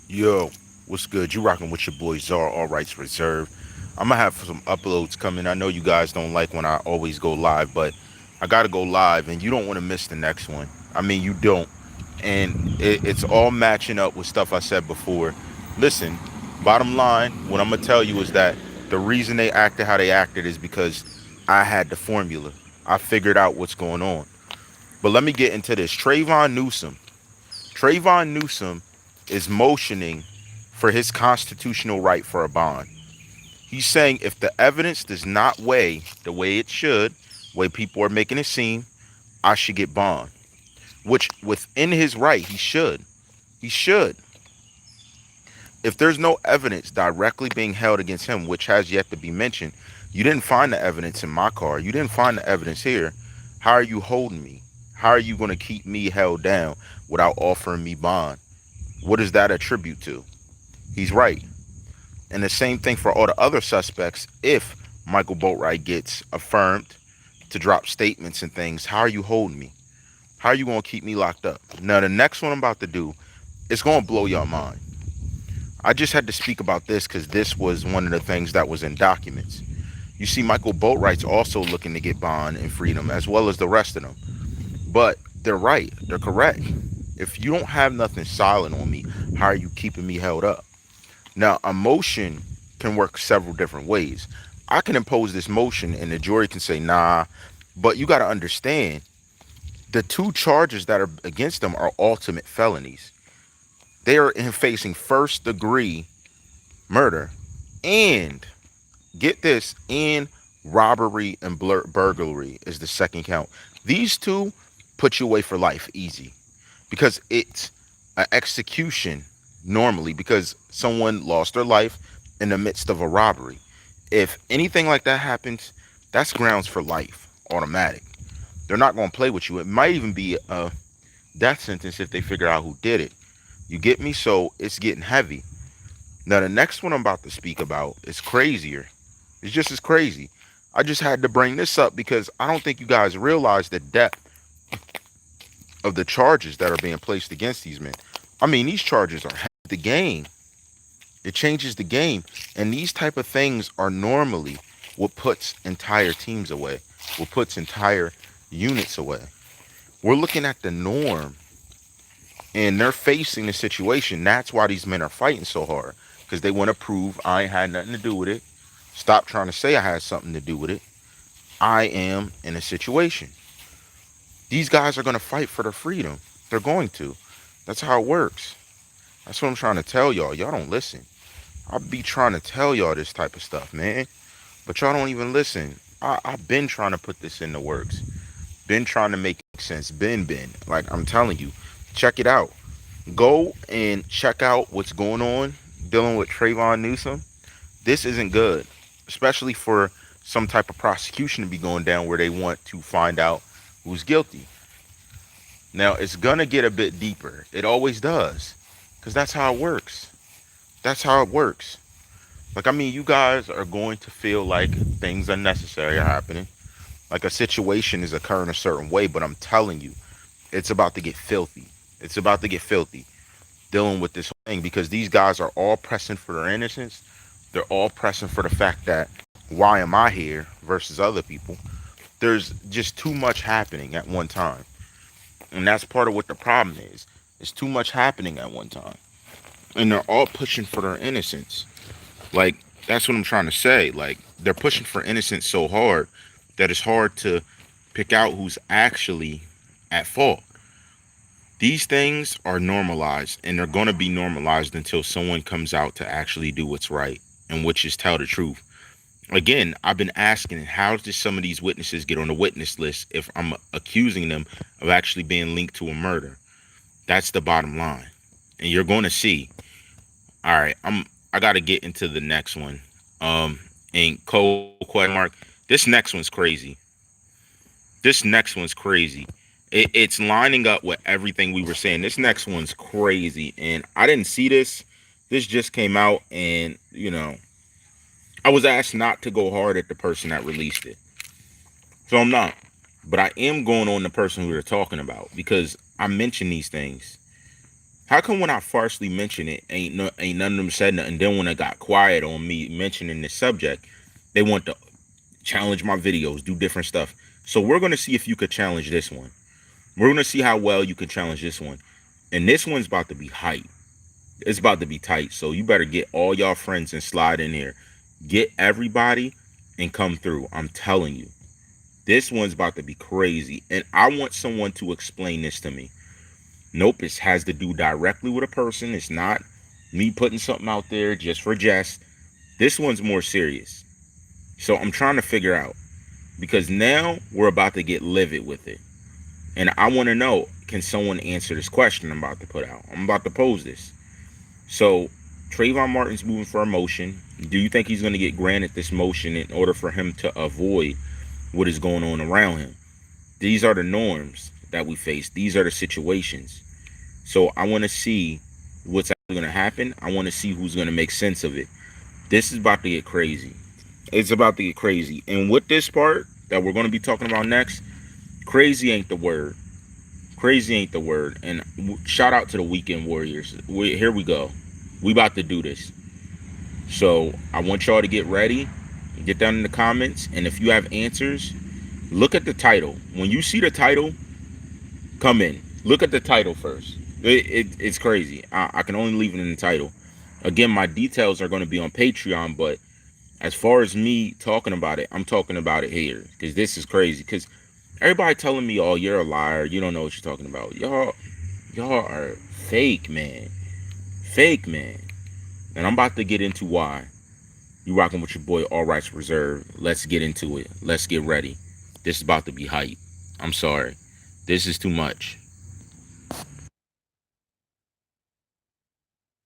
Yo, what's good? You rocking with your boy Czar, all rights reserved. I'm gonna have some uploads coming. I know you guys don't like when I always go live, but I gotta go live, and you don't want to miss the next one. I mean, you don't, and it's all matching up with stuff I said before. Listen, bottom line, what I'm gonna tell you is that the reason they acted how they acted is because I had the formula. I figured out what's going on. But let me get into this. Trayvon Newsome is motioning for his constitutional right for a bond. He's saying if the evidence does not weigh the way it should, the way people are making it seem, I should get bond. Which within his right, he should. He should. If there's no evidence directly being held against him, which has yet to be mentioned, you didn't find the evidence in my car. You didn't find the evidence here. How are you holding me? How are you going to keep me held down without offering me bond? What does that attribute to? He's right. And the same thing for all the other suspects. If Michael Boatwright gets affirmed to drop statements and things, how are you holding me? How are you going to keep me locked up? Now, the next one I'm about to do is going to blow your mind. I just had to speak about this because this was one of the things that was in documents. You see, Michael Boatwright's also looking to get bond and freedom, as well as the rest of them. But they're right. They're correct. If you don't have nothing silent on me, how are you keeping me held up? Now, a motion can work several different ways. I can impose this motion and the jury can say, nah, but you got to understand the two charges that are against them are ultimate felonies. They are facing first degree murder and, get this, and robbery and burglary is the second count. These two put you away for life easy because it's an execution normally because someone lost their life in the midst of a robbery. If anything like that happens, that's grounds for life, automatic. They're not going to play with you. It might even be a death sentence if they figure out who did it. You get me? So it's getting heavy. Now, the next one I'm about to speak about is crazier. It's just as crazy. I just had to bring this up because I don't think you guys realize the depth of the charges that are being placed against these men. I mean, these charges are the game. It changes the game. And these type of things are normally what puts entire teams away, what puts entire units away. We're looking at the norm and they're facing the situation. That's why these men are fighting so hard because they want to prove I ain't had nothing to do with it. Stop trying to say I had something to do with it. I am in a situation. These guys are going to fight for their freedom. They're going to. That's how it works. That's what I'm trying to tell y'all. Y'all don't listen. I'll be trying to tell y'all this type of stuff, man. But y'all don't even listen. I've been trying to put this in the works. Been trying to make sense. Been. Like, I'm telling you, check it out. Go and check out what's going on dealing with Trayvon Newsome. This isn't good, especially for some type of prosecution to be going down where they want to find out who's guilty. Now, it's going to get a bit deeper. It always does, because that's how it works. That's how it works. Like, I mean, you guys are going to feel like things unnecessary are happening. Like a situation is occurring a certain way, but I'm telling you, it's about to get filthy. It's about to get filthy dealing with this whole thing because these guys are all pressing for their innocence. They're all pressing for the fact that why am I here versus other people? There's just too much happening at one time. And that's part of what the problem is. It's too much happening at one time. And they're all pushing for their innocence. Like, that's what I'm trying to say. Like, they're pushing for innocence so hard that it's hard to pick out who's actually at fault. These things are normalized and they're going to be normalized until someone comes out to actually do what's right and which is tell the truth. Again, I've been asking how did some of these witnesses get on the witness list if I'm accusing them of actually being linked to a murder? That's the bottom line. And you're going to see. All right, I got to get into the next one. And cold question mark. This next one's crazy. This next one's crazy. It's lining up with everything we were saying. This next one's crazy. And I didn't see this. This just came out and, I was asked not to go hard at the person that released it. So I'm not. But I am going on the person we were talking about because I mentioned these things. How come when I falsely mention it, ain't none of them said nothing? Then when I got quiet on me mentioning this subject, they want to challenge my videos, do different stuff. So we're gonna see if you could challenge this one. We're gonna see how well you can challenge this one. And this one's about to be hype. It's about to be tight. So you better get all y'all friends and slide in here. Get everybody and come through. I'm telling you. This one's about to be crazy. And I want someone to explain this to me. Nope, it has to do directly with a person. It's not me putting something out there just for jest. This one's more serious. So I'm trying to figure out, because now we're about to get livid with it. And I want to know, can someone answer this question I'm about to put out? I'm about to pose this. So Trayvon Martin's moving for a motion. Do you think he's going to get granted this motion in order for him to avoid what is going on around him? These are the norms that we face. These are the situations. So I want to see what's actually going to happen. I want to see who's going to make sense of it. This is about to get crazy. It's about to get crazy. And with this part that we're going to be talking about next, crazy ain't the word. Crazy ain't the word. And shout out to the Weekend Warriors. Here we go. We about to do this. So I want y'all to get ready. Get down in the comments. And if you have answers, look at the title. When you see the title, come in. Look at the title first. It's crazy. I can only leave it in the title. Again, my details are going to be on Patreon, but as far as me talking about it, I'm talking about it here because this is crazy. Because everybody telling me, "Oh, you're a liar. You don't know what you're talking about." Y'all are fake, man. Fake, man. And I'm about to get into why. You rocking with your boy, All Rights Reserved. Let's get into it. Let's get ready. This is about to be hype. I'm sorry. This is too much.